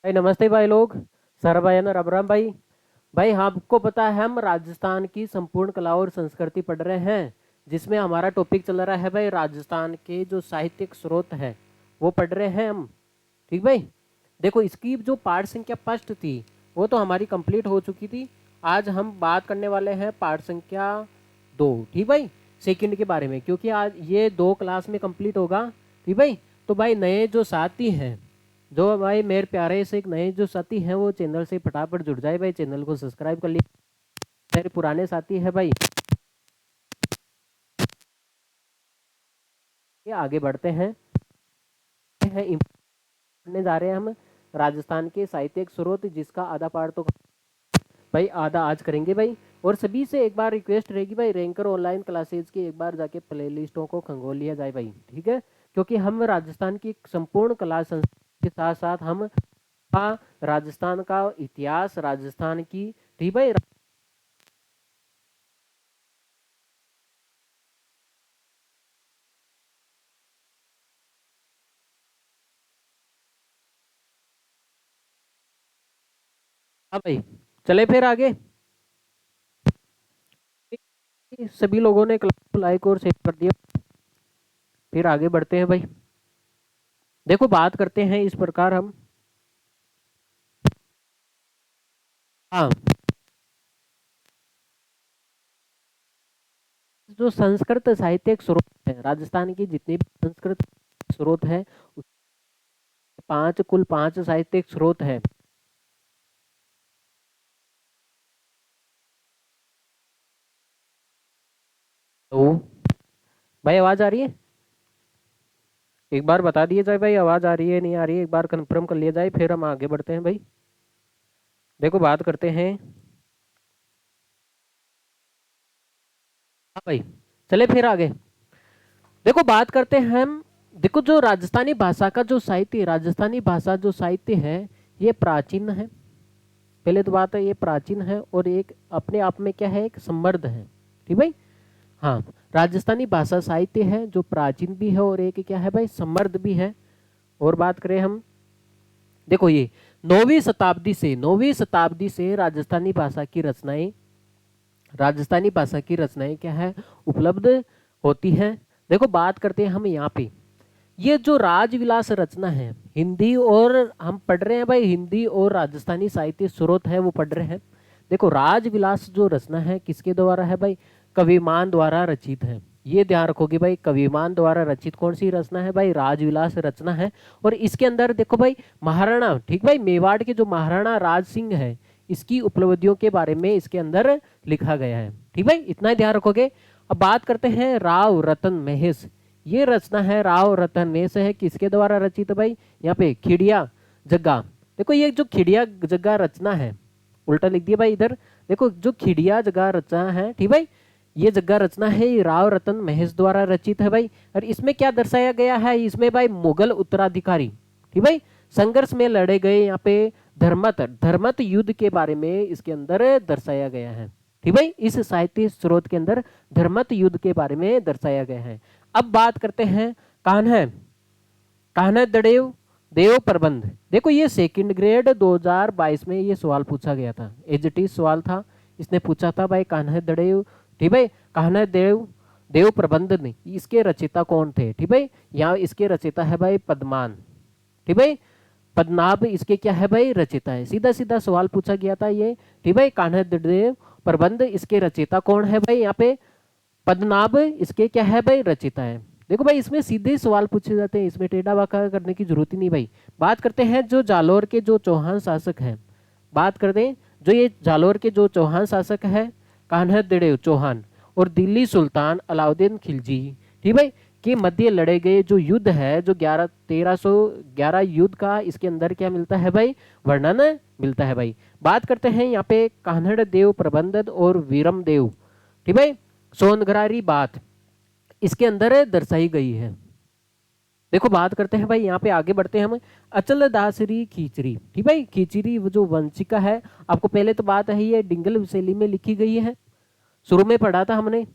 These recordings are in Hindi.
भाई नमस्ते भाई लोग। सर भाई ना रबराम भाई। भाई हाँ, आपको पता है हम राजस्थान की संपूर्ण कला और संस्कृति पढ़ रहे हैं, जिसमें हमारा टॉपिक चल रहा है भाई राजस्थान के जो साहित्यिक स्रोत है वो पढ़ रहे हैं हम। ठीक भाई। देखो, इसकी जो पाठ संख्या फर्स्ट थी वो तो हमारी कंप्लीट हो चुकी थी। आज हम बात करने वाले हैं पाठ संख्या 2। ठीक भाई, सेकंड के बारे में, क्योंकि आज ये 2 क्लास में कंप्लीट होगा। ठीक भाई। तो भाई नए जो साथी हैं, जो भाई मेरे प्यारे से एक नए जो साथी हैं, वो चैनल से फटाफट जुड़ जाए भाई, चैनल को सब्सक्राइब कर लिए। मेरे पुराने साथी है भाई, ये आगे बढ़ते हैं। पढ़ने जा रहे हैं हम राजस्थान के साहित्यिक स्रोत, जिसका आधा पार्ट तो भाई आधा आज करेंगे भाई। और सभी से एक बार रिक्वेस्ट रहेगी भाई, रैंकर ऑनलाइन क्लासेज की एक बार जाके प्लेलिस्टों को खंगोल लिया जाए भाई। ठीक है, क्योंकि हम राजस्थान की संपूर्ण कला संस्कृति के साथ साथ हम राजस्थान का इतिहास, राजस्थान की, ठीक भाई। हाँ भाई, चले फिर आगे। सभी लोगों ने क्लास को लाइक और शेयर कर दिया, फिर आगे बढ़ते हैं भाई। देखो, बात करते हैं इस प्रकार हम। हाँ, जो संस्कृत साहित्यिक स्रोत है, राजस्थान की जितनी भी संस्कृत स्रोत है, पांच, कुल 5 साहित्यिक स्रोत है। तो भाई आवाज आ रही है? एक बार बता दिया जाए भाई, आवाज आ रही है नहीं आ रही है, एक बार कंफर्म कर लिया जाए, फिर हम आगे बढ़ते हैं भाई। देखो, बात करते हैं। हाँ भाई, चले फिर आगे। देखो, बात करते हैं हम। देखो, जो राजस्थानी भाषा का जो साहित्य, राजस्थानी भाषा जो साहित्य है, ये प्राचीन है। पहले तो बात है, ये प्राचीन है और एक अपने आप में क्या है, एक समृद्ध है। ठीक भाई। हाँ, राजस्थानी भाषा साहित्य है जो प्राचीन भी है और एक क्या है भाई, समृद्ध भी है। और बात करें हम, देखो ये 9वीं शताब्दी से राजस्थानी भाषा की रचनाएं, राजस्थानी भाषा की रचनाएं क्या है, उपलब्ध होती हैं। देखो, बात करते हैं हम यहाँ पे, ये जो राजविलास रचना है, हिंदी और हम पढ़ रहे हैं भाई, हिंदी और राजस्थानी साहित्य स्रोत है वो पढ़ रहे हैं। देखो, राजविलास जो रचना है किसके द्वारा है भाई, कविमान द्वारा रचित है। ये ध्यान रखोगे भाई, कविमान द्वारा रचित कौन सी रचना है भाई, राजविलास रचना है। और इसके अंदर देखो भाई, महाराणा, ठीक भाई, मेवाड़ के जो महाराणा राज सिंह है, इसकी उपलब्धियों के बारे में इसके अंदर लिखा गया है। ठीक भाई, इतना ही ध्यान रखोगे। अब बात करते हैं राव रतन महेश। ये रचना है राव रतन महेश है, किसके द्वारा रचित है भाई, यहाँ पे खिड़िया जग्गा। देखो, ये जो खिड़िया जग्गा रचना है, उल्टा लिख दिया भाई इधर। देखो, जो खिड़िया जगह रचना है, ठीक भाई, ये जगह रचना है, ये राव रतन महेश द्वारा रचित है भाई। और इसमें क्या दर्शाया गया है, इसमें भाई मुगल उत्तराधिकारी, ठीक भाई, संघर्ष में लड़े गए यहाँ पे धर्मत धर्मत युद्ध के बारे में इसके अंदर दर्शाया गया है। ठीक भाई, इस साहित्य स्रोत के अंदर धर्मत युद्ध के बारे में दर्शाया गया है। अब बात करते हैं कान्हा, कान्हा दड़ेव देव प्रबंध। देखो, ये सेकंड ग्रेड 2022 में ये सवाल पूछा गया था, एजटी सवाल था। इसने पूछा था भाई कान्हा दड़ेव, ठीक भाई, कान्हा देव देव प्रबंध ने इसके रचयिता कौन थे। ठीक भाई, यहाँ इसके रचयिता है भाई पद्मान, ठीक भाई, पद्मनाभ इसके क्या है भाई, रचयिता है। सीधा सीधा सवाल पूछा गया था ये। ठीक भाई, कान्हा देव प्रबंध इसके रचयिता कौन है भाई, यहाँ पे पद्मनाभ इसके क्या है भाई, रचयिता है। देखो भाई, इसमें सीधे सवाल पूछे जाते हैं, इसमें टेढ़ा बाका करने की जरूरत ही नहीं भाई। बात करते हैं जो जालोर के जो चौहान शासक हैं, बात करते हैं जो ये जालोर के जो चौहान शासक है, कान्हा देव चौहान और दिल्ली सुल्तान अलाउद्दीन खिलजी, ठीक भाई, के मध्य लड़े गए जो युद्ध है, जो 1311 युद्ध का इसके अंदर क्या मिलता है भाई, वर्णन मिलता है भाई। बात करते हैं यहाँ पे कान्हड़ देव प्रबंधन और वीरम देव, ठीक भाई, सोनगरारी बात इसके अंदर दर्शाई गई है। देखो, बात करते हैं भाई, यहाँ पे आगे बढ़ते हैं हम। अचल दासरी खींचरी, ठीक भाई, खींचरी वो जो वंशिका है, आपको पहले तो बात है ये डिंगल शैली में लिखी गई है। शुरू में पढ़ा था हमने,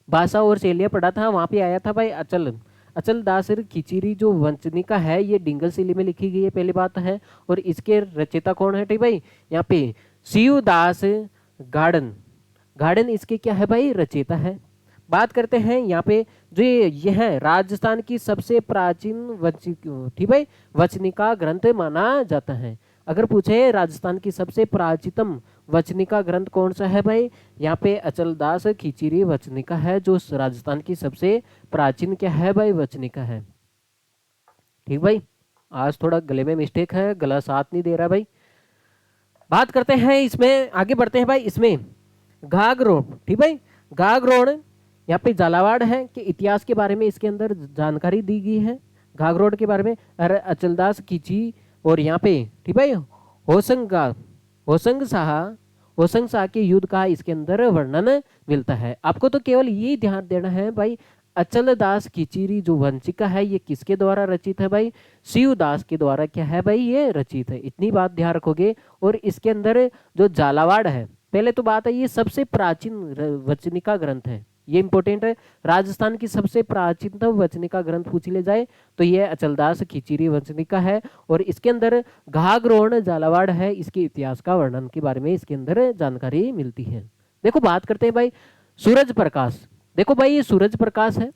भाषा और शैलियाँ पढ़ा था, वहां पे आया था भाई अचल। अचल दास खिचीरी जो वंचनिका है ये डिंगल शैली में लिखी गई है, पहली बात है। और इसके रचयिता कौन है ठीक भाई, यहाँ पे शिवदास गार्डन, गार्डन इसके क्या है भाई, रचयिता है। बात करते हैं यहाँ पे जो ये है राजस्थान की सबसे प्राचीन ठीक भाई वचनिका ग्रंथ माना जाता है। अगर पूछे राजस्थान की सबसे प्राचीनतम वचनिका ग्रंथ कौन सा है भाई, यहाँ पे अचलदास खिचीरी वचनिका है जो राजस्थान की सबसे प्राचीन क्या है भाई, वचनिका है। ठीक भाई, आज थोड़ा गले में मिस्टेक है, गला साथ नहीं दे रहा भाई। बात करते हैं इसमें, आगे बढ़ते हैं भाई। इसमें घाघरोड, ठीक भाई, घाघरोड यहाँ पे झालावाड़ है कि इतिहास के बारे में इसके अंदर जानकारी दी गई है, घाघरोड के बारे में। अचलदास खिची और यहाँ पे ठीक भाई होसंग शाह के युद्ध का इसके अंदर वर्णन मिलता है। आपको तो केवल ये ध्यान देना है भाई, अचलदास खिचीरी जो वंचिका है ये किसके द्वारा रचित है भाई, शिवदास के द्वारा क्या है भाई ये रचित है, इतनी बात ध्यान रखोगे। और इसके अंदर जो झालावाड़ है, पहले तो बात है ये सबसे प्राचीन वचनिका ग्रंथ है, ये इंपॉर्टेंट है। राजस्थान की सबसे प्राचीनतम वचनिका ग्रंथ पूछ ले जाए तो ये अचलदास खिचीरी वचनिका है। और इसके अंदर घाघरोड झालावाड़ है, इसके इतिहास का वर्णन के बारे में इसके अंदर जानकारी मिलती है। देखो बात करते हैं भाई सूरज प्रकाश। देखो भाई ये सूरज प्रकाश है,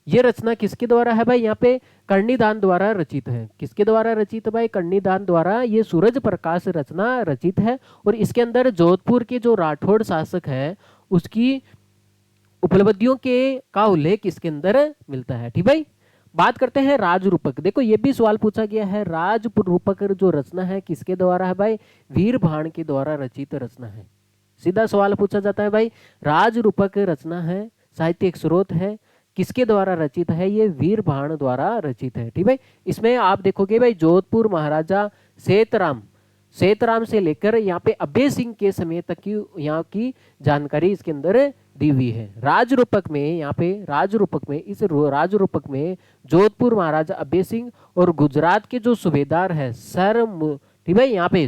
ये रचना किसके द्वारा है भाई, यहाँ पे कर्णिदान द्वारा रचित है। किसके द्वारा रचित है भाई, कर्णिदान द्वारा ये सूरज प्रकाश रचना रचित है। और इसके अंदर जोधपुर के जो राठौड़ शासक है उसकी उपलब्धियों के का उल्लेख इसके अंदर मिलता है। ठीक भाई, बात करते हैं राजरूपक। देखो ये भी सवाल पूछा गया है, राजरूपक जो रचना है किसके द्वारा है भाई, वीर भाण के द्वारा रचित रचना है। सीधा सवाल पूछा जाता है भाई, राजरूपक रचना है, साहित्यिक स्रोत है, किसके द्वारा रचित है, ये वीर भाण द्वारा रचित है। ठीक भाई, इसमें आप देखोगे भाई जोधपुर महाराजा सेतराम से लेकर यहाँ पे अभय सिंह के समय तक की यहाँ की जानकारी इसके अंदर दी हुई है। राजरूपक में यहाँ पे इस राजरूपक में जोधपुर महाराजा अभय सिंह और गुजरात के जो सूबेदार है ठीक है, यहाँ पे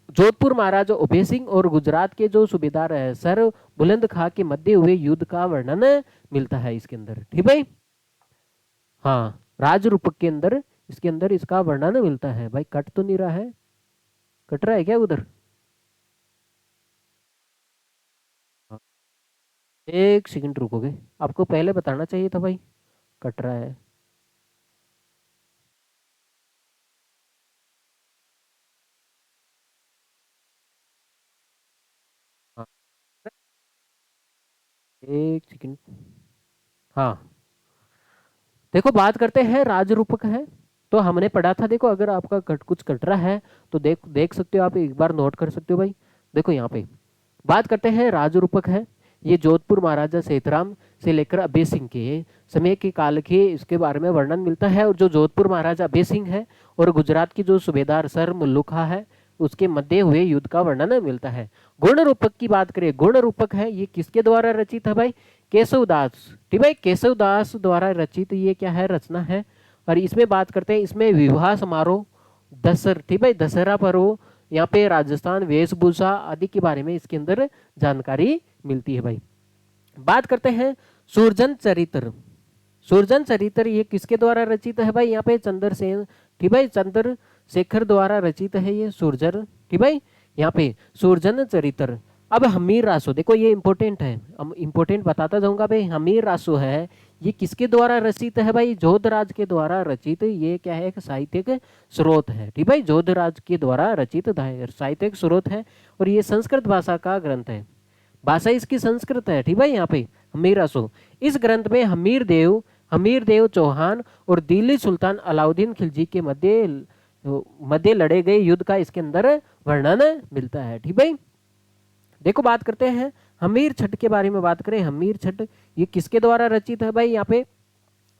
जोधपुर महाराजा अभय सिंह और गुजरात के जो सूबेदार है सर बुलंद खां के मध्य हुए युद्ध का वर्णन मिलता है इसके अंदर। ठीक भाई, हाँ राजरूपक के अंदर इसके अंदर इसका वर्णन मिलता है। भाई कट तो नहीं रहा है, कट रहा है क्या उधर, एक सेकंड रुकोगे, आपको पहले बताना चाहिए था भाई कट रहा है। हाँ, एक सेकंड, हाँ देखो बात करते हैं राजरूपक है तो हमने पढ़ा था। देखो अगर आपका कुछ कट रहा है तो देख सकते हो, आप एक बार नोट कर सकते हो भाई। देखो यहाँ पे बात करते हैं राजरूपक है, ये जोधपुर महाराजा सेतराम से लेकर अभय सिंह के समय के काल के इसके बारे में वर्णन मिलता है। और जो जोधपुर महाराजा अभय सिंह है और गुजरात की जो सूबेदार सर मुल्लू खां है उसके मध्य हुए युद्ध का वर्णन मिलता है। गुण रूपक की बात करें, गुण रूपक है ये किसके द्वारा रचित है भाई, केशवदास। ठीक भाई, केशवदास द्वारा रचित ये क्या है, रचना है। और इसमें बात करते हैं, इसमें विवाह समारोह, ठीक भाई दशहरा पर्व, यहाँ पे राजस्थान वेशभूषा आदि के बारे में इसके अंदर जानकारी मिलती है भाई। बात करते हैं सूरजन चरित्र। सूरजन चरित्र ये किसके द्वारा रचित है भाई, यहाँ पे चंद्रसेन, ठीक भाई चंद्रशेखर द्वारा रचित है ये सूरजन। ठीक भाई, यहाँ पे सूरजन चरित्र। अब हमीर रासो, देखो ये इंपॉर्टेंट है, इंपॉर्टेंट बताता जाऊंगा भाई। हमीर रासो है ये किसके द्वारा रचित है भाई, जोधराज के द्वारा रचित ये क्या है, एक साहित्यिक स्रोत है। ठीक भाई, जोधराज के द्वारा रचित साहित्यिक स्रोत है। और ये संस्कृत भाषा का ग्रंथ है, भाषा इसकी संस्कृत है। ठीक भाई, यहाँ पे हमीर रासो, इस ग्रंथ में हमीर देव चौहान और दिल्ली सुल्तान अलाउद्दीन खिलजी के मध्य लड़े गए युद्ध का इसके अंदर वर्णन मिलता है। ठीक भाई, देखो बात करते हैं हमीर छठ के बारे में। बात करें हमीर छठ ये किसके द्वारा रचित है भाई, यहाँ पे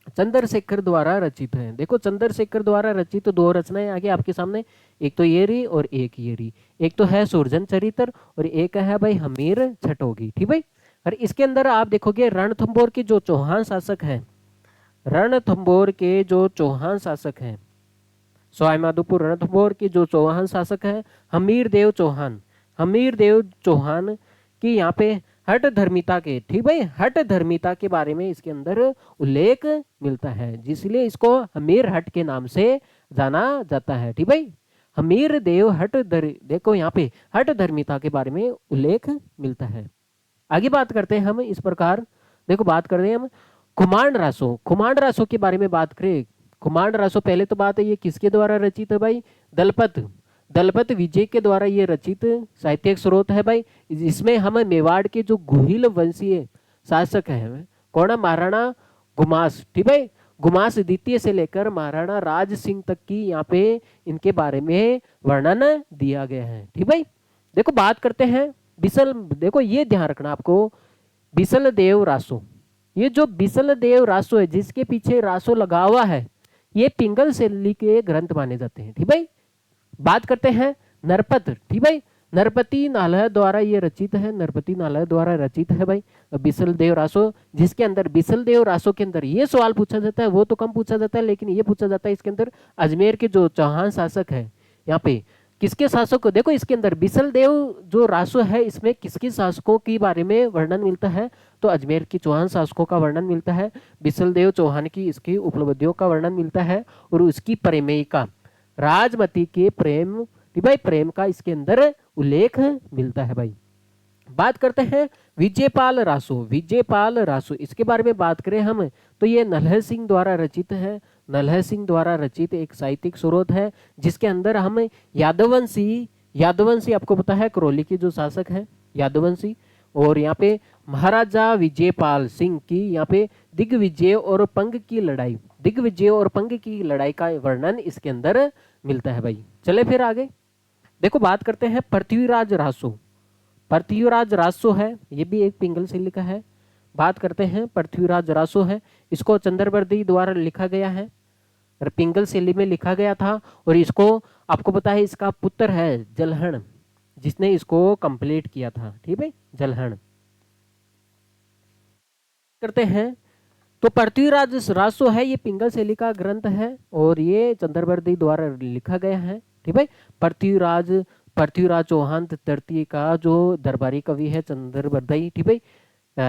चंद्रशेखर द्वारा रचित है। देखो चंद्रशेखर द्वारा रचित तो दो रचनाएं आगे आपके सामने, एक तो ये रही और एक ये रही। एक तो है सूरजन चरित्र और एक है भाई हमीर छठ होगी। ठीक भाई, और इसके अंदर आप देखोगे रणथंभौर के जो चौहान शासक हैं, रणथंभौर के जो चौहान शासक हैं, सवाईमाधोपुर रणथंभौर के जो चौहान शासक हैं हमीर देव चौहान की यहाँ पे हठ धर्मिता के, ठीक भाई, हठ धर्मिता के बारे में इसके अंदर उल्लेख मिलता है, जिसलिए इसको हमीर हठ के नाम से जाना जाता है। ठीक भाई, हमीर देव हठ देखो यहाँ पे हठ धर्मिता के बारे में उल्लेख मिलता है। आगे बात करते हैं हम इस प्रकार, देखो बात करते हैं हम कुमांड रासो। कुमांड रासो के बारे में बात करें, कुमांड रासो पहले तो बात है ये किसके द्वारा रचित है भाई, दलपत, दलपत विजय के द्वारा ये रचित साहित्यिक स्रोत है भाई। इसमें हम मेवाड़ के जो गुहिल वंशीय शासक है कौन है, महाराणा गुमास, ठीक भाई, गुमास द्वितीय से लेकर महाराणा राज सिंह तक की यहाँ पे इनके बारे में वर्णन दिया गया है। ठीक भाई, देखो बात करते हैं बिसल, देखो ये ध्यान रखना आपको, बिसल देव रासो, ये जो बिसल देव रासो है जिसके पीछे रासो लगा हुआ है, ये पिंगल शैली के ग्रंथ माने जाते हैं। ठीक भाई, बात करते हैं नरपत, ठीक भाई, नरपति नालह द्वारा ये रचित है, नरपति नालह द्वारा रचित है भाई बिसल देव रासो, जिसके अंदर बिसल देव रासो के अंदर ये सवाल पूछा जाता है, वो तो कम पूछा जाता है लेकिन ये पूछा जाता है इसके अंदर अजमेर के जो चौहान शासक है, यहाँ पे किसके शासक को, देखो इसके अंदर बिसल देव जो रासो है इसमें किसके शासकों के बारे में वर्णन मिलता है, तो अजमेर की चौहान शासकों का वर्णन मिलता है, बिसल देव चौहान की इसकी उपलब्धियों का वर्णन मिलता है, और उसकी प्रेमिका राजमती के प्रेम, भाई प्रेम का इसके अंदर उल्लेख मिलता है भाई। बात करते हैं विजयपाल रासो, विजयपाल रासो, इसके बारे में बात करें हम तो ये नल्हर सिंह द्वारा रचित है, नल्हर सिंह द्वारा रचित एक साहित्यिक स्रोत है, जिसके अंदर हम यादवंशी, यादवंशी आपको पता है करौली के जो शासक है यादवंशी, और यहाँ पे महाराजा विजयपाल सिंह की यहाँ पे दिग्विजय और पंग की लड़ाई, दिग्विजय और पंग की लड़ाई का वर्णन इसके अंदर मिलता है भाई। चले फिर आगे, देखो बात करते हैं पृथ्वीराज रासो, पृथ्वीराज रासो है ये भी एक पिंगल शैली का है। बात करते हैं पृथ्वीराज रासो है, इसको चंद्रबर्दी द्वारा लिखा गया है, पिंगल शैली में लिखा गया था, और इसको आपको पता है इसका पुत्र है जलहण जिसने इसको कंप्लीट किया था। ठीक है, जलहण। करते हैं तो पृथ्वीराज रासो है ये पिंगल शैली का ग्रंथ है और ये चंद्रबर्दी द्वारा लिखा गया है। ठीक है, पृथ्वीराज, पृथ्वीराज चौहान तृतीय का जो दरबारी कवि है चंद्रबर्दी, ठीक है,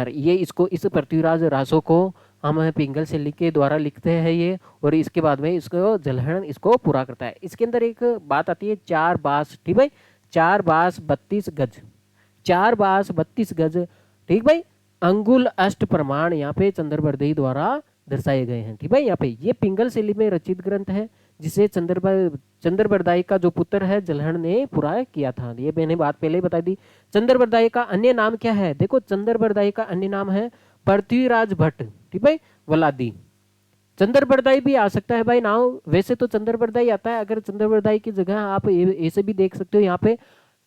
ये इसको इस पृथ्वीराज रासो को हम पिंगल शैली के द्वारा लिखते हैं ये, और इसके बाद में इसको जलहण इसको पूरा करता है। इसके अंदर एक बात आती है 4 बास, ठीक भाई, 4 बास 32 गज, 4 बास 32 गज, ठीक भाई, अंगुल अष्ट प्रमाण यहाँ पे चंद्रबर्दी द्वारा दर्शाए गए हैं। ठीक भाई, यहाँ पे ये पिंगल शैली में रचित ग्रंथ है जिसे चंद्रबरदाई का जो पुत्र है जलहण ने पूरा किया था। ये मैंने बात पहले ही बता दी। चंद्रबरदाई का अन्य नाम क्या है, देखो चंद्रबरदाई का अन्य नाम है पृथ्वीराज भट्ट, ठीक भाई, वलादी। चंद्रबरदाई भी आ सकता है भाई नाम, वैसे तो चंद्रबरदाई आता है, अगर चंद्रबरदाई की जगह आप ऐसे भी देख सकते हो, यहाँ पे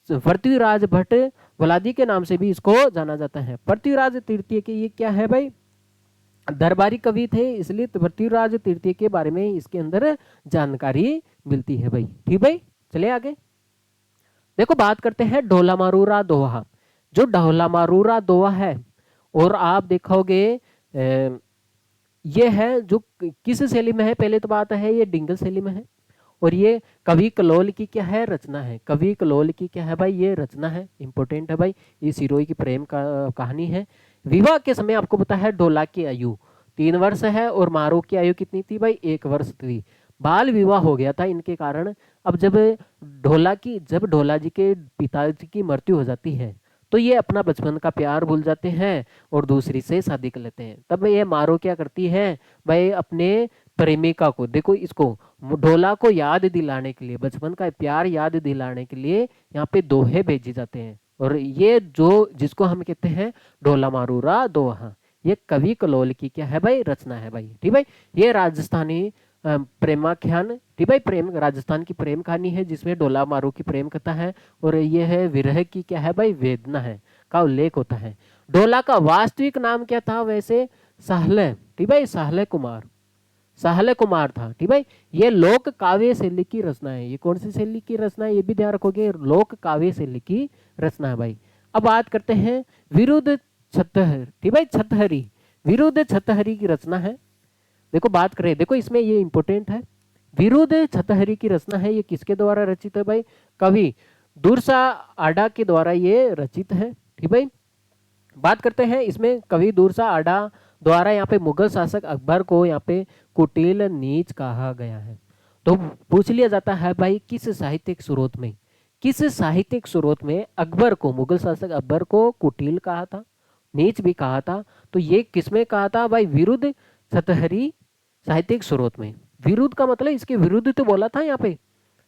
पृथ्वीराज भट्ट वलादी के नाम से भी इसको जाना जाता है। पृथ्वीराज तृतीय के ये क्या है भाई, दरबारी कवि थे, इसलिए पृथ्वीराज तृतीय के बारे में इसके अंदर जानकारी मिलती है भाई। ठीक भाई, चलिए आगे देखो बात करते हैं ढोला मारूरा दोहा। जो ढोला मारूरा दोहा है, और आप देखोगे ये है जो किस शैली में है, पहले तो बात है ये डिंगल शैली में है, और ये कवि कलोल की क्या है, रचना है। कवि कलोल की क्या है भाई, ये रचना है, इंपॉर्टेंट है भाई। ये सिरोही की प्रेम का कहानी है। विवाह के समय आपको पता है ढोला की आयु 3 वर्ष है, और मारो की आयु कितनी थी भाई, 1 वर्ष थी। बाल विवाह हो गया था इनके कारण। अब जब ढोला जी के पिताजी की मृत्यु हो जाती है, तो ये अपना बचपन का प्यार भूल जाते हैं और दूसरी से शादी कर लेते हैं। तब ये मारो क्या करती है भाई, अपने प्रेमिका को, देखो इसको ढोला को याद दिलाने के लिए, बचपन का प्यार याद दिलाने के लिए यहाँ पे दोहे भेजे जाते हैं, और ये जो जिसको हम कहते हैं ढोला मारूरा दोहा, ये कवि कलोल की क्या है भाई, रचना है भाई। ठीक भाई, ये राजस्थानी प्रेमाख्यान, ठीक भाई, प्रेम, राजस्थान की प्रेम कहानी है जिसमें ढोला मारू की प्रेम कथा है, और ये है विरह की क्या है भाई, वेदना है का उल्लेख होता है। ढोला का वास्तविक नाम क्या था वैसे, साहले, ठीक भाई, साहले कुमार, साहले कुमार था। ठीक भाई, ये लोक काव्य शैली की रचना है। ये कौन सी शैली की रचना है, ये भी ध्यान रखोगे, लोक काव्य शैली की रचना है भाई। अब बात करते हैं विरुद्ध छतहर, ठीक भाई, छतहरी, विरुद्ध छतहरी की रचना है। देखो बात करें, देखो इसमें ये इंपॉर्टेंट है, विरुद्ध छतहरी की रचना है, ये किसके द्वारा रचित है भाई, कवि दुर्सा आडा के द्वारा ये रचित है। ठीक भाई, बात करते हैं इसमें कवि दूरशाह आडा द्वारा यहाँ पे मुगल शासक अकबर को यहाँ पे कुटिल नीच कहा गया है। तो पूछ लिया जाता है भाई किस साहित्यिक स्रोत में, किस साहित्यिक स्रोत में अकबर को, मुगल शासक अकबर को कुटिल कहा था, नीच भी कहा था। तो ये किसमें कहा था भाई? विरुद्ध सतहरी साहित्यिक स्रोत में। विरुद्ध का मतलब इसके विरुद्ध तो बोला था यहाँ पे।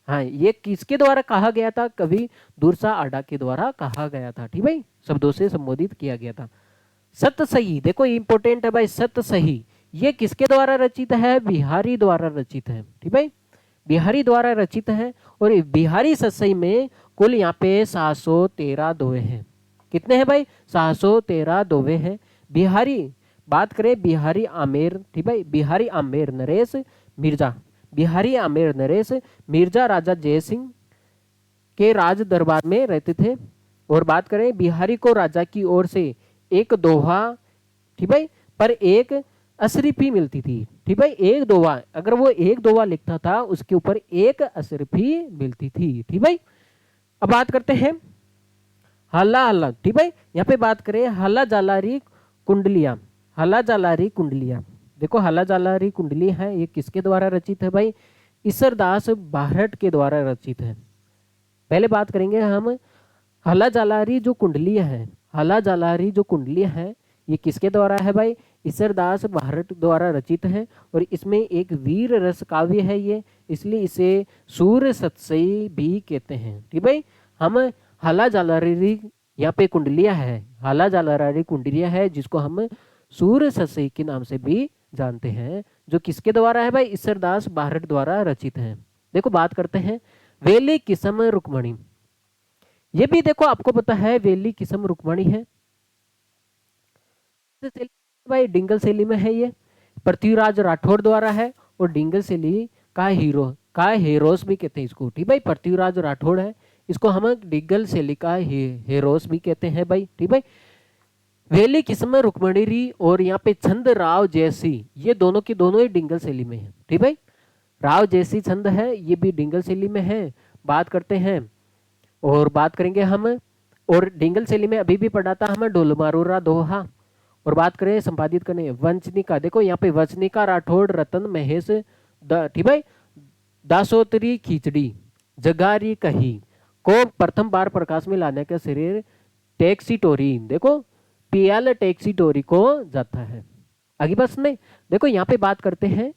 हाँ, ये किसके द्वारा कहा गया था? कवि दूरशाह आडा के द्वारा कहा गया था। ठीक भाई, शब्दों से संबोधित किया गया था। सत सही, देखो इंपॉर्टेंट है भाई, सत सही ये किसके द्वारा रचित है? बिहारी द्वारा रचित है। ठीक भाई, बिहारी द्वारा रचित है। और बिहारी सतसई में कुल यहाँ पे 713 दोहे हैं। कितने हैं भाई? 713 दोहे हैं। बिहारी बात करें, बिहारी आमेर, ठीक भाई, बिहारी आमेर नरेश मिर्जा, बिहारी आमेर नरेश मिर्जा राजा जय सिंह के राज दरबार में रहते थे। और बात करें बिहारी को राजा की ओर से एक दोहा, ठीक भाई, पर एक अशरीफी मिलती थी। ठीक भाई, एक दोहा, अगर वो एक दोहा लिखता था उसके ऊपर एक अशरीफी मिलती थी। ठीक भाई, अब बात करते हैं हल्ला हल्ला। ठीक भाई, यहाँ पे बात करें हल्ला जालारी कुंडलिया, हल्ला जालारी कुंडलिया। देखो हल्ला जालारी कुंडली है, ये किसके द्वारा रचित है भाई? ईसरदास बाहरट के द्वारा रचित है। पहले बात करेंगे हम हल्ला जालारी जो कुंडली है, हल्ला जालारी जो कुंडली है ये किसके द्वारा है भाई? ईसरदास बाहरट द्वारा रचित है। और इसमें एक वीर रस काव्य है ये, इसलिए इसे सूर्य सतसई भी कहते हैं। ठीक भाई, हम हल्ला जालारी यहाँ पे कुंडलिया है, हल्ला जालारी कुंडलिया है जिसको हम सूर्य सतसई के नाम से भी जानते हैं, जो किसके द्वारा है भाई? ईसरदास बाहरट द्वारा रचित है। देखो बात करते हैं वेली किस्म रुक्मणी, ये भी देखो आपको पता है वेली किस्म रुक्मणी है भाई, डिंगल शैली में है ये, पृथ्वीराज राठौड़ द्वारा है। और डिंगल शैली का हेरोस भी कहते हैं इसको। ठीक भाई, पृथ्वीराज राठौड़ है, इसको हम डिंगल शैली का हेरोस भी कहते हैं भाई। ठीक भाई, वेली किस्म रुक्मणी और यहाँ पे छंद राव जैसी, ये दोनों की दोनों ही डिंगल शैली में है। ठीक भाई, राव जैसी छंद है, ये भी डिंगल शैली में है। बात करते हैं और बात करेंगे हम, और डिंगल शैली में अभी भी पढ़ा था हमें डोलमारूरा दोहा। और बात करें संपादित करने वंचनिका, देखो यहाँ पे वंचनिका राठौड़ रतन महेश ठीक भाई, दासोतरी खिचड़ी जगारी कही को प्रथम बार प्रकाश में लाने का शरीर टैक्सीटोरी, देखो पीएल टैक्सीटोरी को जाता है। आगे बस नहीं, देखो यहाँ पे बात करते हैं,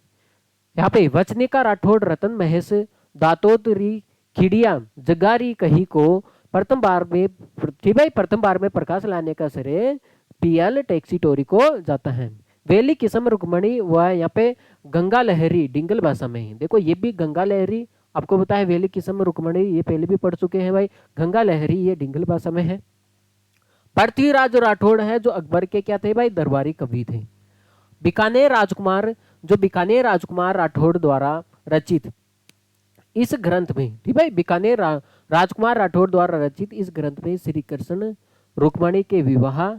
यहाँ पे वचनिका राठौड़ रतन महेश दातोतरी खिड़िया जगारी कही को प्रथम बार में, ठीक भाई, प्रथम बार में प्रकाश लाने का श्रेय पीएल टैक्सीटोरी को जाता है। वेली किस्म रुक्मणी व यहाँ पे गंगा लहरी डिंगल भाषा में, देखो ये भी गंगा लहरी आपको पता है, वेली किस्म रुक्मणी ये पहले भी पढ़ चुके हैं भाई। गंगा लहरी ये डिंगल भाषा में है। पृथ्वीराज राठौड़ है जो अकबर के क्या थे भाई? दरबारी कवि थे। बीकानेर राजकुमार, जो बीकानेर राजकुमार राठौड़ द्वारा रचित इस ग्रंथ में, ठीक भाई, बीकानेर राजकुमार राठौड़ द्वारा रचित इस ग्रंथ में श्री कृष्ण रुक्मणी के विवाह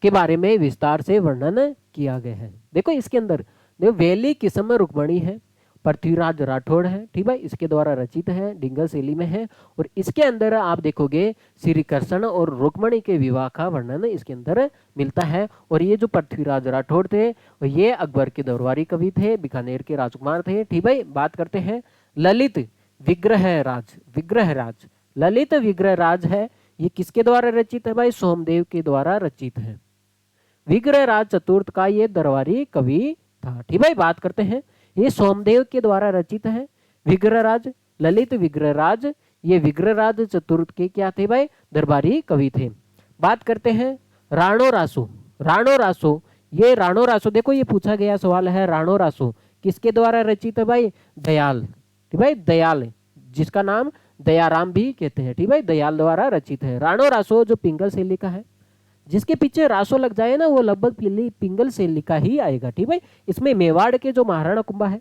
के बारे में विस्तार से वर्णन किया गया है। देखो इसके अंदर देखो वेली किस्म रुक्मणी है, पृथ्वीराज राठौड़ है, ठीक है, इसके द्वारा रचित है, डिंगल शैली में है। और इसके अंदर आप देखोगे श्री कृष्ण और रुक्मणी के विवाह का वर्णन इसके अंदर मिलता है। और ये जो पृथ्वीराज राठौड़ थे ये अकबर के दरबारी कवि थे, बीकानेर के राजकुमार थे। ठीक है, बात करते हैं ललित विग्रहराज, विग्रहराज, ललित विग्रहराज है, ये किसके द्वारा रचित है भाई? सोमदेव के द्वारा रचित है। विग्रहराज चतुर्थ का ये दरबारी कवि था। ठीक है, बात करते हैं ये सोमदेव के द्वारा रचित है। विग्रहराज, ललित विग्रहराज, ये विग्रहराज चतुर्थ के क्या थे भाई? दरबारी कवि थे। बात करते हैं राणो रासो, राणो रासो, ये राणो रासो, देखो ये पूछा गया सवाल है, राणो रासो किसके द्वारा रचित है भाई? दयाल, ठीक भाई, दयाल, जिसका नाम दयाराम भी कहते हैं। ठीक भाई, दयाल द्वारा रचित है। राणो रासो जो पिंगल शैली का है, जिसके पीछे रासो लग जाए ना वो लगभग पिंगल शैली का ही आएगा। ठीक भाई, इसमें मेवाड़ के जो महाराणा कुंभा है,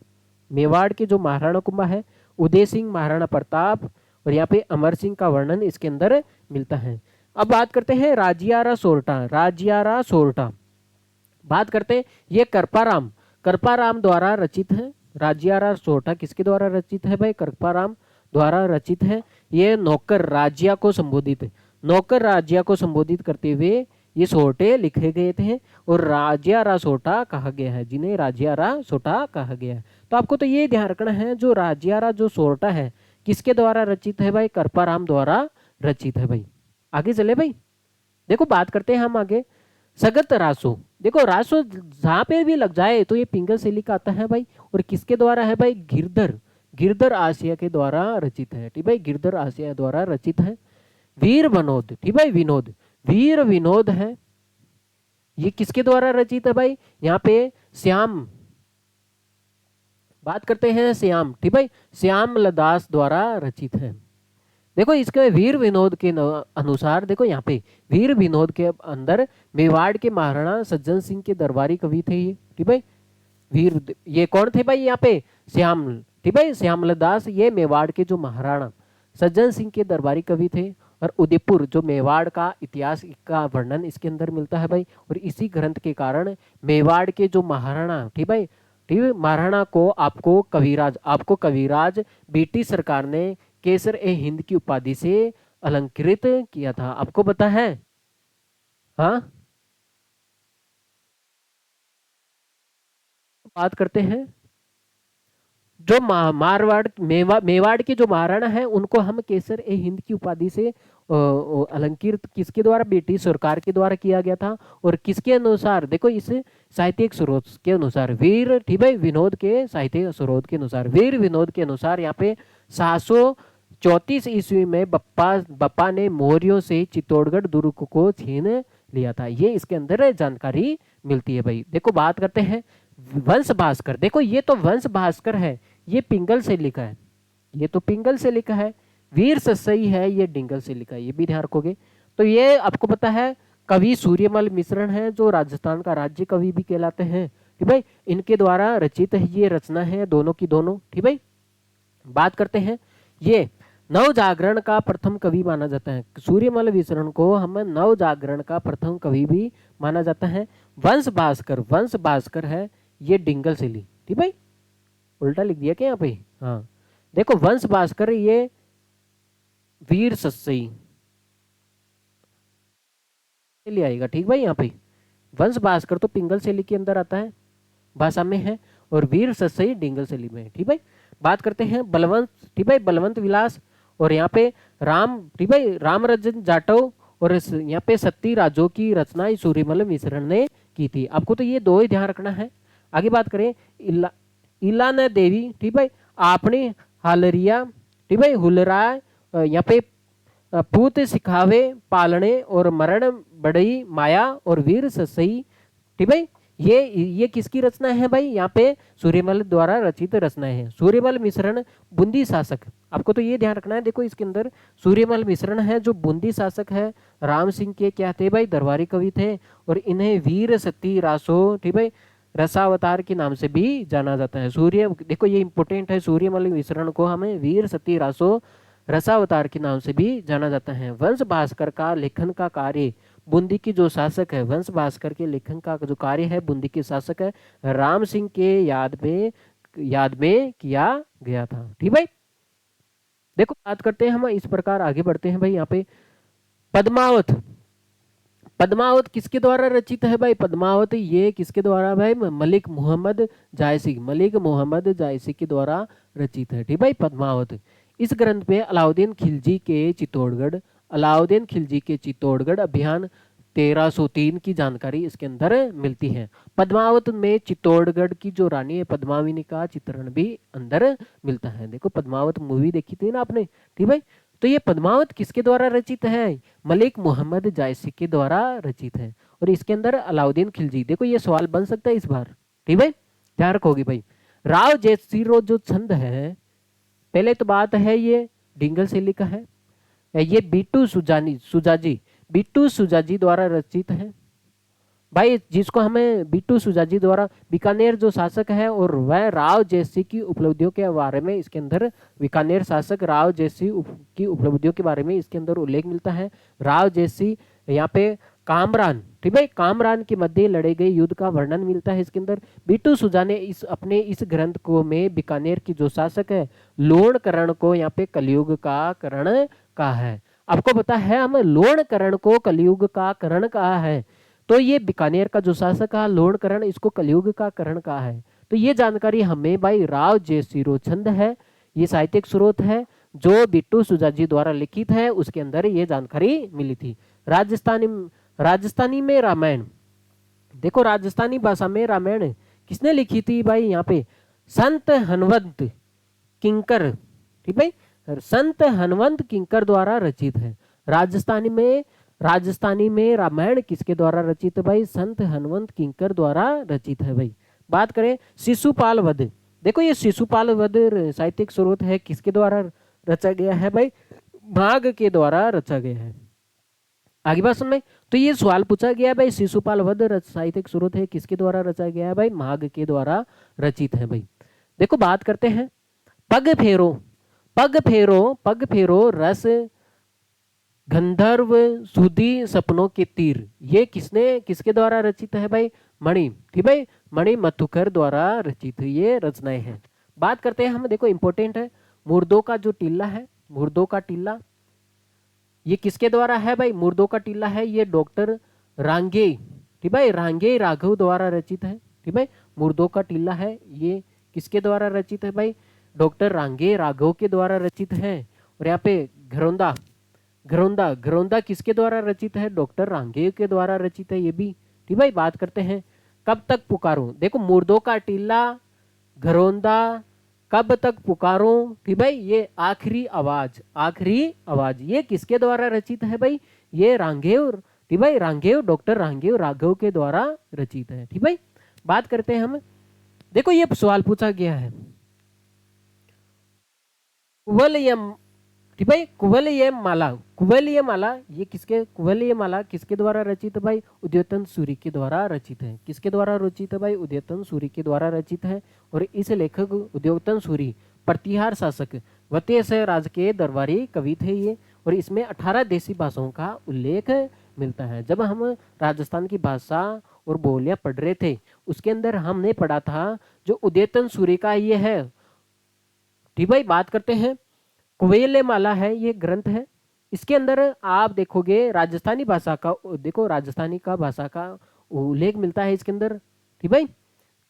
मेवाड़ के जो महाराणा कुंभा है, उदय सिंह, महाराणा प्रताप और यहाँ पे अमर सिंह का वर्णन इसके अंदर मिलता है। अब बात करते हैं राजियारा सोरठा, राजियारा सोरठा, बात करते हैं ये करपाराम, करपाराम द्वारा रचित है। राजियारा सोरठा किसके द्वारा रचित है भाई? करपाराम द्वारा रचित है। ये नौकर राजिया को संबोधित, नौकर राजिया को संबोधित करते हुए ये सोटे लिखे गए थे और राजिया रा सोटा कहा गया है, जिन्हें राजिया रा सोटा कहा गया है। तो आपको तो ये ध्यान रखना है, जो राजिया रा जो सोटा है किसके द्वारा रचित है भाई? करपाराम द्वारा रचित है भाई। आगे चले भाई, देखो बात करते हैं हम आगे। सगत रासो, देखो रासो जहां पे भी लग जाए तो ये पिंगल शैली का आता है भाई। और किसके द्वारा है भाई? गिरधर, गिरधर आसिया के द्वारा रचित है, ठीक भाई, गिरधर आसिया द्वारा रचित है। वीर विनोद, ठीक भाई, विनोद, वीर विनोद है, ये किसके द्वारा रचित है भाई? यहाँ पे श्याम, बात करते हैं श्याम, ठीक भाई, श्याम लदास द्वारा रचित है। देखो इसके वीर विनोद के अनुसार, देखो यहाँ पे वीर विनोद के अंदर मेवाड़ के महाराणा सज्जन सिंह के दरबारी कवि थे ये, ठीक भाई। वीर, ये कौन थे भाई? यहाँ पे श्याम, ठीक भाई, श्यामल दास, ये मेवाड़ के जो महाराणा सज्जन सिंह के दरबारी कवि थे। और उदयपुर, जो मेवाड़ का इतिहास का वर्णन इसके अंदर मिलता है भाई। और इसी ग्रंथ के कारण मेवाड़ के जो महाराणा, ठीक भाई, ठीक है, महाराणा को आपको कविराज ब्रिटिश सरकार ने केसर ए हिंद की उपाधि से अलंकृत किया था, आपको पता है? हाँ, बात करते हैं जो मारवाड़ मेवाड़ के जो महाराणा है उनको हम केसर ए हिंद की उपाधि से अलंकृत किसके द्वारा? ब्रिटिश सरकार के द्वारा किया गया था। और किसके अनुसार? देखो इस साहित्यिक स्रोत के अनुसार, वीर, ठीक है, विनोद के साहित्यिक स्रोत के अनुसार, वीर विनोद के अनुसार यहाँ पे 734 ईस्वी में बप्पा ने मौर्यों से चित्तौड़गढ़ दुर्ग को छीन लिया था, ये इसके अंदर जानकारी मिलती है भाई। देखो बात करते हैं वंश भास्कर, देखो ये तो वंश भास्कर है, ये पिंगल से लिखा है, ये तो पिंगल से लिखा है। वीर ससई है, ये डिंगल से लिखा है, ये भी ध्यान रखोगे। तो ये आपको पता है कवि सूर्यमल मिश्रण है, जो राजस्थान का राज्य कवि भी कहलाते हैं, ठीक भाई, इनके द्वारा रचित है ये रचना है, दोनों की दोनों, ठीक भाई। बात करते हैं, ये नव जागरण का प्रथम कवि माना जाता है, सूर्यमल मिश्रण को हम नव जागरण का प्रथम कवि भी माना जाता है। वंश भास्कर है, ये डिंगल से ली, ठीक भाई, उल्टा लिख दिया क्या यहाँ पे? हाँ, देखो वंश भास्कर ये वीर सस्सई ले आएगा, ठीक भाई। यहाँ पे वंश भास्कर तो पिंगल शैली के अंदर आता है, भाषा में है, और वीर सस्सई डिंगल शैली में है, ठीक भाई। बात करते हैं बलवंत, ठीक भाई, बलवंत विलास, और यहाँ पे राम, ठीक भाई, रामरजन जाटव, और यहाँ पे सत्ती राजो की रचना सूर्यमल मिश्रण ने की थी। आपको तो ये दो ही ध्यान रखना है। आगे बात करें, इलाना देवी, ठीक भाई, आपने हालरिया, ठीक भाई, हुलराय, यहाँ पे पूत सिखावे पालने और मरण बड़ई माया और वीर ससई, ठीक भाई, ये किसकी रचना है भाई? यहाँ पे सूर्यमल द्वारा रचित रचना है। सूर्यमल मिश्रण बूंदी शासक, आपको तो ये ध्यान रखना है, देखो इसके अंदर सूर्यमल मिश्रण है जो बूंदी शासक है, राम सिंह के क्या थे भाई? दरबारी कवि थे। और इन्हें वीर सती रासो, ठीक भाई, रसावतार के नाम से भी जाना जाता है। सूर्य, देखो ये इंपोर्टेंट है, सूर्यमल मिश्रण को हमें वीर सती रासो रसावतार के नाम से भी जाना जाता है। वंश भास्कर का लेखन का कार्य बूंदी की जो शासक है, वंश भास्कर के लेखन का जो कार्य है बूंदी के शासक है राम सिंह के याद में किया गया था, ठीक भाई। देखो बात करते हैं हम, इस प्रकार आगे बढ़ते हैं भाई। यहाँ पे पद्मावत, पद्मावत किसके द्वारा रचित है भाई? पद्मावत ये किसके द्वारा भाई? मलिक मोहम्मद जायसी, मलिक मोहम्मद जायसी के द्वारा रचित है, ठीक भाई, पद्मावत। इस ग्रंथ में अलाउद्दीन खिलजी के चित्तौड़गढ़ अभियान 1303 की जानकारी इसके अंदर मिलती है। पद्मावत में चित्तौड़गढ़ की जो रानी है पद्मावती का चित्रण भी अंदर मिलता है। देखो पद्मावत मूवी देखी थी ना आपने, ठीक भाई। तो ये पद्मावत किसके द्वारा रचित है? मलिक मोहम्मद जायसी के द्वारा रचित है। और इसके अंदर अलाउद्दीन खिलजी, देखो ये सवाल बन सकता है इस बार, ठीक भाई, ध्यान रखोगे भाई। राव जयसिंह जो छंद है, पहले तो बात है ये डिंगल शैली का है, ये बिट्टू सुजाजी द्वारा रचित है भाई, जिसको हमें बिट्टू सुजाजी द्वारा, बीकानेर जो शासक है और वह राव जयसिंह की उपलब्धियों के बारे में इसके अंदर, बीकानेर शासक राव जयसिंह की उपलब्धियों के बारे में इसके अंदर उल्लेख मिलता है। राव जयसिंह यहाँ पे कामरान, ठीक है, कामरान के मध्य लड़े गए युद्ध का वर्णन मिलता है इसके अंदर। बिट्टू सुजा ने अपने इस ग्रंथ को में बीकानेर की जो शासक है लोणकरण को यहाँ पे कलयुग का करण कहा है। आपको पता है हम लोणकरण को कलयुग का करण कहा है, तो ये बीकानेर का जो शासक है लोणकरण, इसको कलयुग का करण कहा है। तो ये जानकारी हमें भाई राव जयसिरोचंद है, ये साहित्यिक स्रोत है जो बिट्टू सुजाजी द्वारा लिखित है, उसके अंदर ये जानकारी मिली थी। राजस्थानी राजस्थानी में रामायण, देखो राजस्थानी भाषा में रामायण किसने लिखी थी भाई, यहाँ पे संत हनवंत किंकर, ठीक भाई, संत हनवंत किंकर द्वारा रचित है। राजस्थानी में रामायण किसके द्वारा रचित है भाई, संत हनवंत किंकर द्वारा रचित है भाई। बात करें शिशुपाल वध, देखो ये शिशुपाल वध साहित्यिक स्रोत है, किसके द्वारा रचा गया है भाई, माघ के द्वारा रचा गया है। आगे बात सुन में, तो ये सवाल पूछा गया भाई शिशुपाल वध साहित्यिक स्रोत है, किसके द्वारा रचा गया है भाई, माघ के द्वारा रचित है भाई। देखो बात करते हैं पग फेरो, पग फेरो, पग फेरो रस गंधर्व सुधी सपनों के तीर, ये किसके द्वारा रचित है भाई, मणि, ठीक भाई, मणि मथुकर द्वारा रचित ये रचनाएं हैं। बात करते हैं हम, देखो इंपॉर्टेंट है, मुर्दों का जो टीला है, मुर्दों का टीला ये किसके द्वारा है भाई, मुर्दों का टीला है ये डॉक्टर रांगे, ठीक भाई, रांगे राघव द्वारा रचित है, ठीक भाई। मुर्दों का टीला है ये किसके द्वारा रचित है भाई, डॉक्टर रांगे राघव के द्वारा रचित है। और यहाँ पे घरौंदा, घरौंदा, घरौंदा किसके द्वारा रचित है, डॉक्टर रांगे के द्वारा रचित है ये भी, ठीक भाई। बात करते हैं कब तक पुकारूं, देखो मुर्दों का टीला, घरौंदा, कब तक पुकारूं, ठीक भाई, ये आखिरी आवाज, आखिरी आवाज ये किसके द्वारा रचित है भाई, ये रांगेव, ठीक भाई, रांगेव, डॉक्टर रांगेव राघव के द्वारा रचित है, ठीक भाई। बात करते हैं हम, देखो ये सवाल पूछा गया है कुवलयम, ठीक भाई, कुवलय माला, कुवलय माला ये किसके, कुवलय माला किसके द्वारा रचित है भाई, उदयतन सूरी के द्वारा रचित है, किसके द्वारा रचित है भाई, उदयतन सूरी के द्वारा रचित है। और इस लेखक उदयतन सूरी प्रतिहार शासक वतेश राज के दरबारी कवि थे ये, और इसमें 18 देसी भाषाओं का उल्लेख मिलता है। जब हम राजस्थान की भाषा और बोलियां पढ़ रहे थे उसके अंदर हमने पढ़ा था जो उदयतन सूरी का ये है, ठीक भाई। बात करते हैं कुवेले माला है ये ग्रंथ है, इसके अंदर आप देखोगे राजस्थानी भाषा का, देखो राजस्थानी का भाषा का उल्लेख मिलता है इसके अंदर, ठीक भाई।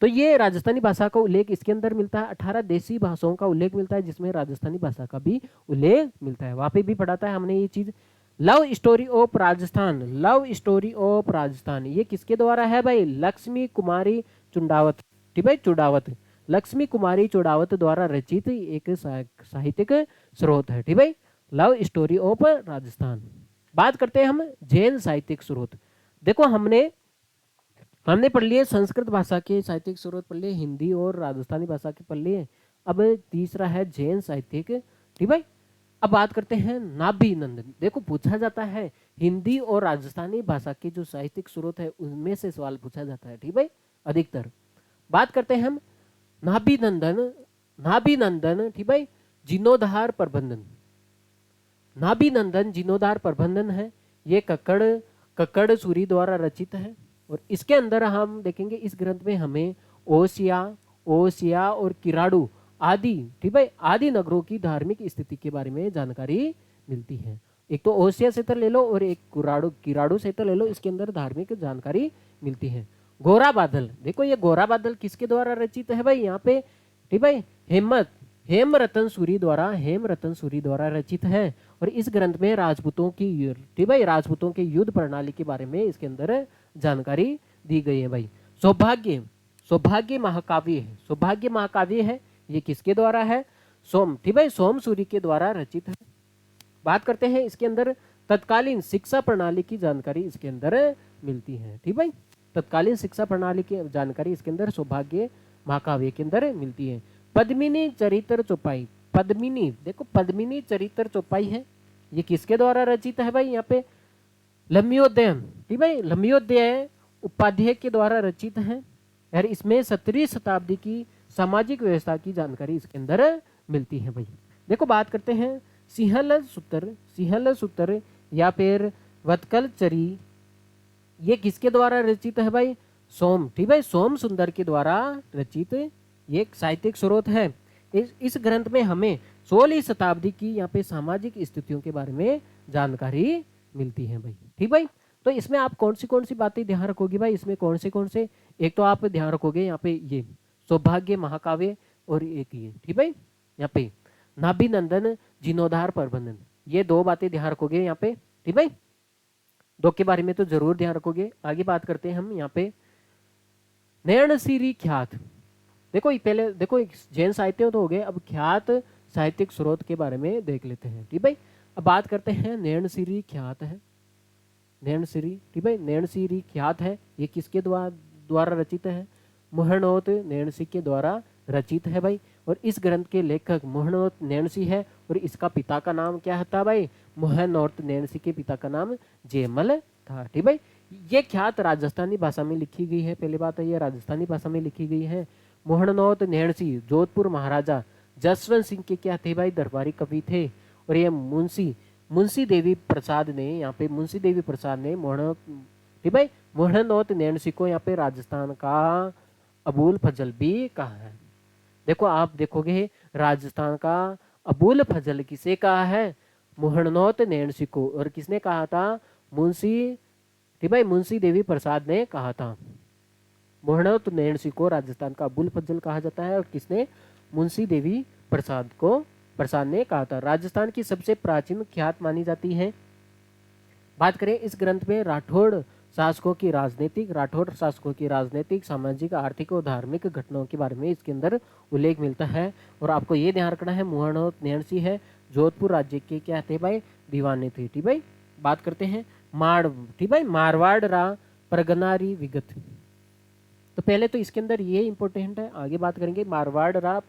तो ये राजस्थानी भाषा का उल्लेख इसके अंदर मिलता है, 18 देसी भाषाओं का उल्लेख मिलता है जिसमें राजस्थानी भाषा का भी उल्लेख मिलता है, वहां पे भी पढ़ाता है हमने ये चीज। Love story of Rajasthan, love story of Rajasthan ये किसके द्वारा है भाई, लक्ष्मी कुमारी चुंडावत, ठीक भाई, चुड़ावत, लक्ष्मी कुमारी चुड़ावत द्वारा रचित एक साहित्यिक स्रोत है, ठीक भाई, लव स्टोरी ऑफ राजस्थान। बात करते हैं हम जैन साहित्यिक स्रोत, देखो हमने पढ़ लिए संस्कृत भाषा के साहित्यिक स्रोत पढ़ लिए, हिंदी और राजस्थानी भाषा के पढ़ लिए, अब तीसरा है जैन साहित्यिक, ठीक भाई। अब बात करते हैं नाभि नंदन, देखो पूछा जाता है हिंदी और राजस्थानी भाषा के जो साहित्यिक स्रोत है उनमें से सवाल पूछा जाता है, ठीक भाई, अधिकतर। बात करते हैं हम नाभि नंदन, नाभि नंदन, ठीक भाई, जीर्णोद्धार प्रबंधन, नाभि नंदन जीर्णोद्धार प्रबंधन है ये कक्कड़ सूरी द्वारा रचित है। और इसके अंदर हम देखेंगे इस ग्रंथ में हमें ओसिया और किराड़ू आदि, ठीक भाई, आदि नगरों की धार्मिक स्थिति के बारे में जानकारी मिलती है। एक तो ओसिया क्षेत्र ले लो और एक किराड़ू क्षेत्र ले लो, इसके अंदर धार्मिक जानकारी मिलती है। गोरा बादल, देखो ये गोरा बादल किसके द्वारा रचित है भाई, यहाँ पे, ठीक भाई, हेमरतन सूरी द्वारा रचित है। और इस ग्रंथ में राजपूतों की, ठीक भाई, राजपूतों के युद्ध प्रणाली के बारे में इसके अंदर जानकारी दी गई है भाई। सौभाग्य महाकाव्य है, सौभाग्य महाकाव्य है ये किसके द्वारा है, सोम, ठीक भाई, सोम सूरी के द्वारा रचित है। बात करते हैं इसके अंदर तत्कालीन शिक्षा प्रणाली की जानकारी इसके अंदर मिलती है, ठीक भाई, तत्कालीन शिक्षा प्रणाली की जानकारी इसके अंदर सौभाग्य महाकाव्य के अंदर मिलती है। पद्मिनी चरित्र चौपाई, पद्मिनी, देखो पद्मिनी चरित्र चौपाई है ये किसके द्वारा रचित है भाई, यहाँ पे लम्योदय, ठीक भाई, लम्योदय उपाध्याय के द्वारा रचित है। यार इसमें 17वीं शताब्दी की सामाजिक व्यवस्था की जानकारी इसके अंदर मिलती है भाई। देखो बात करते हैं सिंहल सूत्र या फिर वत्कल चरी ये किसके द्वारा रचित है भाई, सोम, ठीक भाई, सोम सुंदर के द्वारा रचित ये एक साहित्यिक स्रोत है। इस ग्रंथ में हमें 16वीं शताब्दी की यहाँ पे सामाजिक स्थितियों के बारे में जानकारी मिलती है भाई। ठीक भाई, तो इसमें आप कौन सी बातें ध्यान रखोगे भाई, इसमें कौन से एक तो आप ध्यान रखोगे यहाँ पे ये सौभाग्य महाकाव्य, और एक ये ठीक भाई यहाँ पे नाभिनंदन जीर्णोद्धार प्रबंधन, ये 2 बातें ध्यान रखोगे यहाँ पे। ठीक भाई, 2 के बारे में तो जरूर ध्यान रखोगे। आगे बात करते हैं हम यहाँ पे नयनसिरी ख्यात। देखो पहले देखो जैन साहित्य तो हो गए, अब ख्यात साहित्यिक स्रोत के बारे में देख लेते हैं। ठीक भाई, अब बात करते हैं नयनसिरी ख्यात है, नयनसिरी। ठीक भाई, नयनसिरी ख्यात है, ये किसके द्वारा रचित है? मोहनोत नैणसी के द्वारा रचित है भाई। और इस ग्रंथ के लेखक मोहनोत नैणसी है, और इसका पिता का नाम क्या था भाई? मोहनोत नैणसी के पिता का नाम जयमल था। ठीक भाई, ये ख्यात राजस्थानी भाषा में लिखी गई है, पहली बात है ये राजस्थानी भाषा में लिखी गई है। मोहनोत नैणसी जोधपुर महाराजा जसवंत सिंह के क्या थे भाई? दरबारी कवि थे। और ये मुंशी देवी प्रसाद ने यहाँ पे मुंशी देवी प्रसाद ने ठीक भाई मोहनोत नैणसी को यहाँ पे राजस्थान का अबुल फजल भी कहा है। देखो आप देखोगे राजस्थान का अबुल फजल किसे कहा है? मोहनोत नैणसी को। और किसने कहा था? ठीक भाई मुंशी देवी प्रसाद ने कहा था। मोहनोत नैणसी को राजस्थान का अबुल फजल कहा जाता है, और किसने? मुंशी देवी प्रसाद ने कहा था। राजस्थान की सबसे प्राचीन ख्यात मानी जाती है। बात करें इस ग्रंथ में राठौड़ शासकों की राजनीतिक, सामाजिक, आर्थिक और धार्मिक घटनाओं के बारे में इसके अंदर उल्लेख मिलता है। और आपको ये ध्यान रखना है मोहनोत नैणसी है जोधपुर राज्य के क्या थे भाई? दीवाने थे। ठीक भाई, बात करते हैं ठीक भाई मारवाड़ रा परगनारी विगत। तो पहले तो इसके अंदर ये इंपॉर्टेंट है, आगे बात करेंगे मारवाड़ रा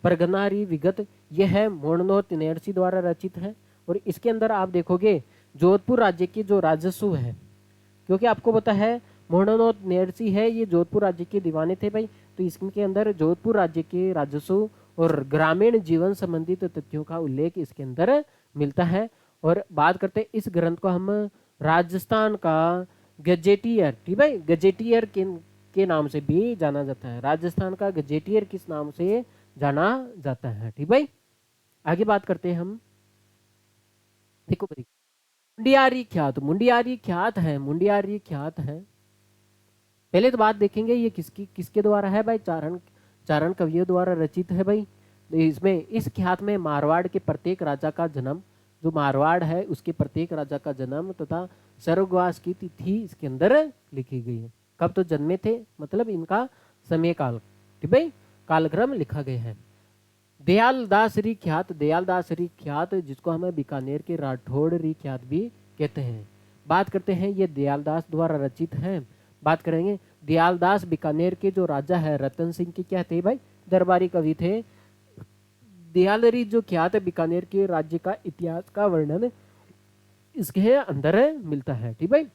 परगनारी विगत, यह है मोहनोत नैणसी द्वारा रचित है। और इसके अंदर आप देखोगे जोधपुर राज्य की जो राजस्व है, क्योंकि आपको पता है मोहनोत नैणसी है ये जोधपुर राज्य के दीवाने थे भाई, तो इसके अंदर जोधपुर राज्य के राजस्व और ग्रामीण जीवन संबंधित तथ्यों का उल्लेख इसके अंदर मिलता है। और बात करते हैं इस ग्रंथ को हम राजस्थान का गजेटियर, ठीक है, गजेटियर के नाम से भी जाना जाता है। राजस्थान का गजेटियर किस नाम से जाना जाता है? ठीक भाई, आगे बात करते हैं हम। देखो भाई मुंडियारी ख्यात है। पहले तो बात देखेंगे ये किसके द्वारा है भाई? चारण कवियों द्वारा रचित है भाई। इसमें इस ख्यात में मारवाड़ के प्रत्येक राजा का जन्म, जो मारवाड़ है उसके प्रत्येक राजा का जन्म तथा स्वर्गवास की तिथि इसके अंदर लिखी गई है। कब तो जन्मे थे, मतलब इनका समय काल, ठीक भाई, कालक्रम लिखा गया है। दयालदासरी ख्यात जिसको हमें बीकानेर के राठौड़री ख्यात भी कहते हैं। बात करते हैं ये दयालदास द्वारा रचित है। बात करेंगे दयालदास बीकानेर के जो राजा है रतन सिंह के क्या थे भाई? दरबारी कवि थे। दयालरी जो ख्यात है बीकानेर के राज्य का इतिहास का वर्णन इसके अंदर मिलता है। ठीक भाई,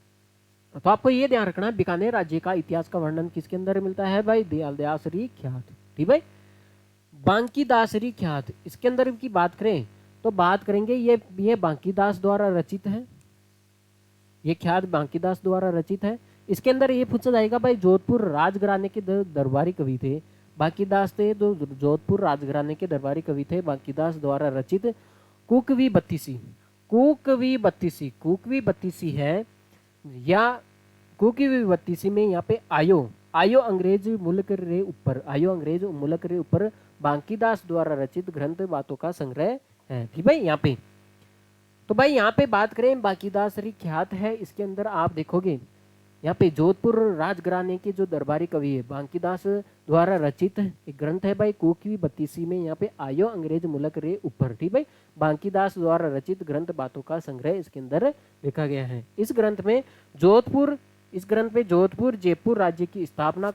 तो आपको ये ध्यान रखना है बीकानेर राज्य का इतिहास का वर्णन किसके अंदर मिलता है भाई? दयालदासरी ख्यात। ठीक भाई, बांकीदासरी ख्यात, इसके अंदर की बात करें तो बात करेंगे ये बांकीदास द्वारा रचित है। ये ख्यात बांकीदास द्वारा रचित है। इसके अंदर ये पूछा जाएगा भाई जोधपुर राजघराने के दरबारी कवि थे बांकीदास थे, जो जोधपुर राजघराने के दरबारी कवि थे बांकीदास द्वारा रचित कुकवी बत्तीसी है, या कुकवी बत्तीसी में यहाँ पे आयो अंग्रेज मुल्क रे ऊपर बांकीदास द्वारा रचित ग्रंथ बातों का संग्रह है। ठीक भाई, यहाँ पे तो भाई यहाँ पे बात करें बांकीदासरी ख्यात है, इसके अंदर आप देखोगे यहाँ पे जोधपुर राजघराने के जो दरबारी कवि है बांकीदास द्वारा रचित एक ग्रंथ है भाई कुकवी बत्तीसी में, यहाँ पे आयो अंग्रेज मुल्क रे ऊपर। ठीक भाई, बांकीदास द्वारा रचित ग्रंथ बातों का संग्रह इसके अंदर लिखा गया है। इस ग्रंथ में जोधपुर जयपुर राज्य की स्थापना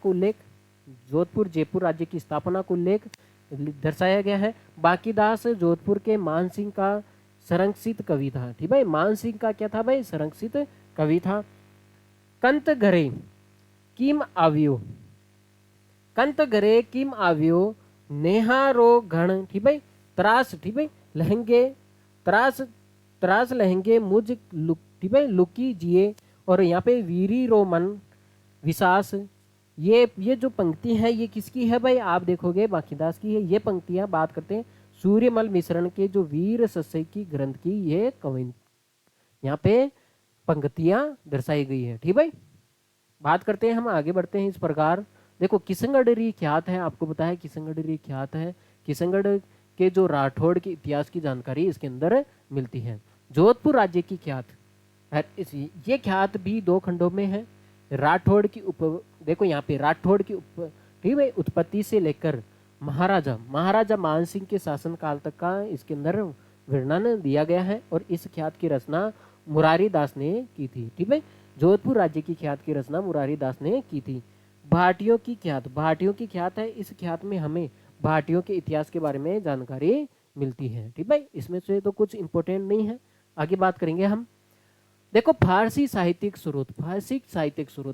को उल्लेख दर्शाया गया है। बांकीदास जोधपुर के मान सिंह का संरक्षित कवि था। ठीक भाई, मान सिंह का क्या था भाई? संरक्षित कवि था। कंत घरे किम आव्यो नेहारो घण, ठीक भाई, त्रास, ठीक भाई, त्रास लहंगे मुझ ठीक भाई लुकी जिए, और यहाँ पे वीरी रो मन विशास, ये जो पंक्ति है ये किसकी है भाई, आप देखोगे बांकीदास की है। ये पंक्तियां बात करते हैं सूर्यमल मिश्रण के जो वीर सस्य की ग्रंथ की ये कविन यहाँ पे पंक्तियां दर्शाई गई है। ठीक भाई, बात करते हैं हम, आगे बढ़ते हैं इस प्रकार। देखो किशनगढ़ ख्यात है, आपको पता है किशनगढ़ ख्यात है। किशनगढ़ के जो राठौड़ के इतिहास की जानकारी इसके अंदर मिलती है। जोधपुर राज्य की ख्यात ये ख्यात भी दो खंडों में है। राठौड़ की देखो यहाँ पे राठौड़ की ठीक है उत्पत्ति से लेकर महाराजा मान सिंह के शासन काल तक का इसके अंदर वर्णन दिया गया है। और इस ख्यात की रचना मुरारी दास ने की थी। ठीक है, जोधपुर राज्य की ख्यात की रचना मुरारी दास ने की थी। भाटियों की ख्यात है। इस ख्यात में हमें भाटियों के इतिहास के बारे में जानकारी मिलती है। ठीक है, इसमें से तो कुछ इंपॉर्टेंट नहीं है, आगे बात करेंगे हम। देखो फारसी साहित्यिक स्रोत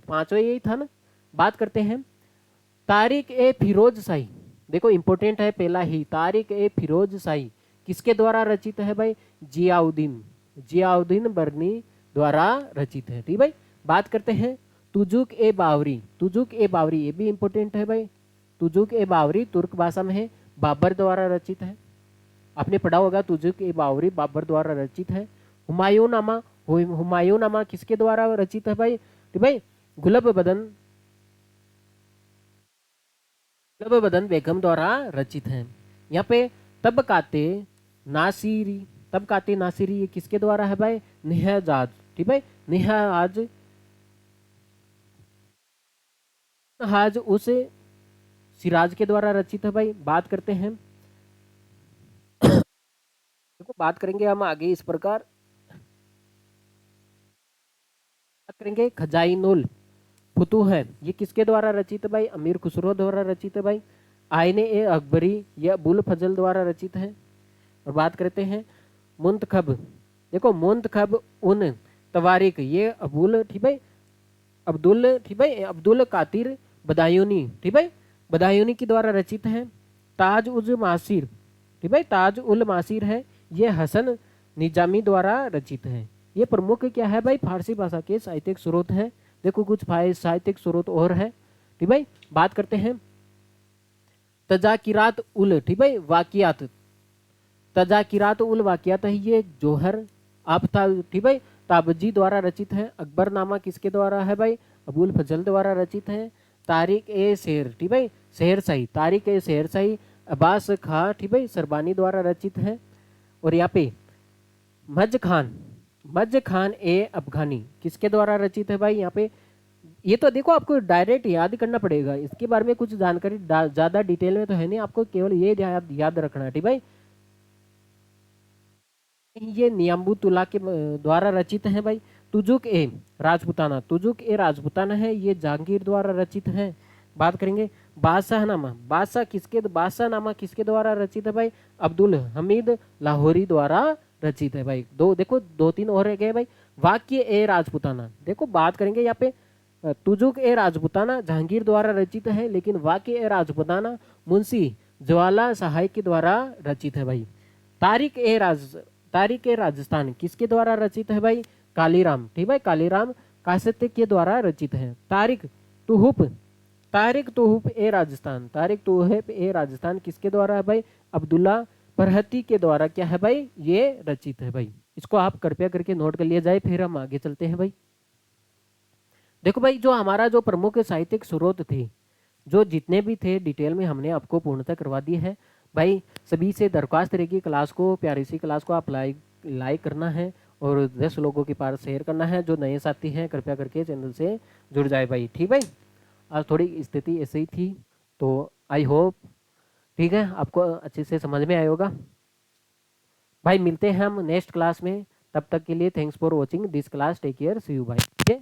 पांचवा यही था ना। बात करते हैं तारिक ए फिरोज शाही। देखो इंपॉर्टेंट है पहला ही, तारिक ए फिरोज शाही किसके द्वारा रचित है भाई, जियाउद्दीन बर्नी द्वारा रचित है। ठीक भाई, बात करते हैं तुजुक ए बावरी ये भी इंपॉर्टेंट है भाई। तुजुक ए बावरी तुर्क भाषा में है, बाबर द्वारा रचित है। आपने पढ़ा होगा तुजुक ए बावरी बाबर द्वारा रचित है। हुमायूंनामा किसके द्वारा रचित है भाई, तो भाई गुलब बदन बेगम द्वारा रचित है। यहाँ पे तबकाते नासिरी ये किसके द्वारा है भाई, निहजाज। ठीक भाई, निहजाज उस सिराज के द्वारा रचित है भाई। बात करते हैं देखो बात करेंगे हम आगे इस प्रकार बात करेंगे खजाइनुल फुतूह है, ये किसके द्वारा रचित है भाई, अमीर खुसरो द्वारा रचित है भाई। आईने ए अकबरी यह अबुल फजल द्वारा रचित है। और बात करते हैं मुंतखब, देखो मुंतखब उन तवारिक ये अब्दुल कातिर बदायूनी। ठीक भाई, बदायूनी के द्वारा रचित है। ताज उल मासिर, ठीक भाई ताज उल मासिर है, ये हसन निजामी द्वारा रचित है। ये प्रमुख क्या है भाई, फारसी भाषा के साहित्यिक स्रोत है। देखो कुछ साहित्यिक स्रोत और है। ठीक भाई, बात करते हैं तजाकिरात उल, ठीक भाई वाकियात, तजाकिरात उल वाकियात है, ये जोहर आफताब, ठीक भाई ताबजी द्वारा रचित है। अकबरनामा किसके द्वारा है भाई, अबुल फजल द्वारा रचित है। तारिक ए शेर, ठीक भाई तारिक ए शेर शाही अब्बास खां, ठीक भाई सरबानी द्वारा रचित है। और यहाँ पे मज खान ए अफगानी किसके द्वारा रचित है भाई। यहाँ पे ये तो देखो आपको डायरेक्ट याद करना पड़ेगा, इसके बारे में कुछ जानकारी ज्यादा डिटेल में तो है नहीं, आपको केवल ये याद रखना है। ठीक भाई, ये नियाम्बुतुला के द्वारा रचित है भाई। तुजुक ए राजपुताना है, ये जहांगीर द्वारा रचित है। बात करेंगे बादशाहनामा किसके द्वारा रचित है भाई, अब्दुल हमीद लाहौरी द्वारा रचित है भाई। दो तीन और रह गए भाई। वाक्य ए राजपुताना, देखो बात करेंगे यहाँ पे तुजुक ए राजपुताना जहांगीर द्वारा रचित है, लेकिन वाक्य ए राजपुताना मुंशी ज्वाला सहाय के द्वारा रचित है भाई। तारिक ए राजस्थान किसके द्वारा रचित है भाई, कालीराम, ठीक भाई कालीराम कासत्य के द्वारा रचित है। तारिक तुहुफ ए राजस्थान किसके द्वारा है भाई, अब्दुल्ला परहती के द्वारा क्या है भाई, ये रचित है भाई। इसको आप कृपया करके नोट कर लिया जाए, फिर हम आगे चलते हैं भाई। देखो भाई जो हमारा जो प्रमुख साहित्यिक स्रोत थे, जो जितने भी थे डिटेल में हमने आपको पूर्णतः करवा दी है भाई। सभी से दरख्वास्त रहेगी क्लास को, प्यारी सी क्लास को आप लाइक करना है और 10 लोगों के पास शेयर करना है। जो नए साथी हैं कृपया करके चैनल से जुड़ जाए भाई। ठीक भाई, आज थोड़ी स्थिति ऐसे ही थी, तो आई होप ठीक है आपको अच्छे से समझ में आया होगा भाई। मिलते हैं हम नेक्स्ट क्लास में, तब तक के लिए thanks for watching this class, take care, see you भाई। ठीक है।